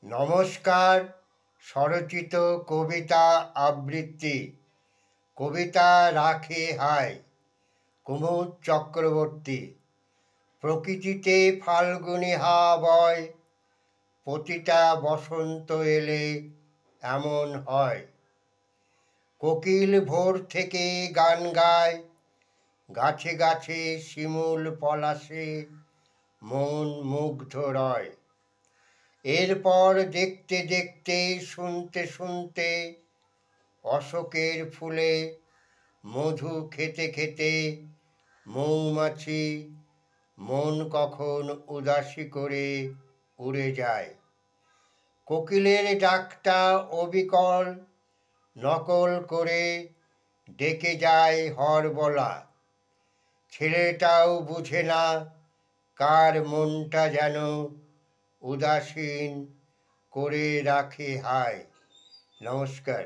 নমস্কার। স্বরচিত কবিতা আবৃত্তি কবিতা রাখে হায় কুমুদ চক্রবর্তী। প্রকৃতিতে ফাল্গুনী হাওয়া বয়, প্রতিটা বসন্ত এলে এমন হয়। কোকিল ভোর থেকে গান গায়, গাছে গাছে শিমুল পলাশে মন মুগ্ধ রয়। এরপর দেখতে দেখতে শুনতে শুনতে অশোকের ফুলে মধু খেতে খেতে মৌমাছি মন কখন উদাসী করে উড়ে যায়। কোকিলের ডাকটা অবিকল নকল করে ডেকে যায় হরবলা। ছেলেটাও বুঝে না কার মনটা যেন উদাসীন করে রাখে হায়। নমস্কার।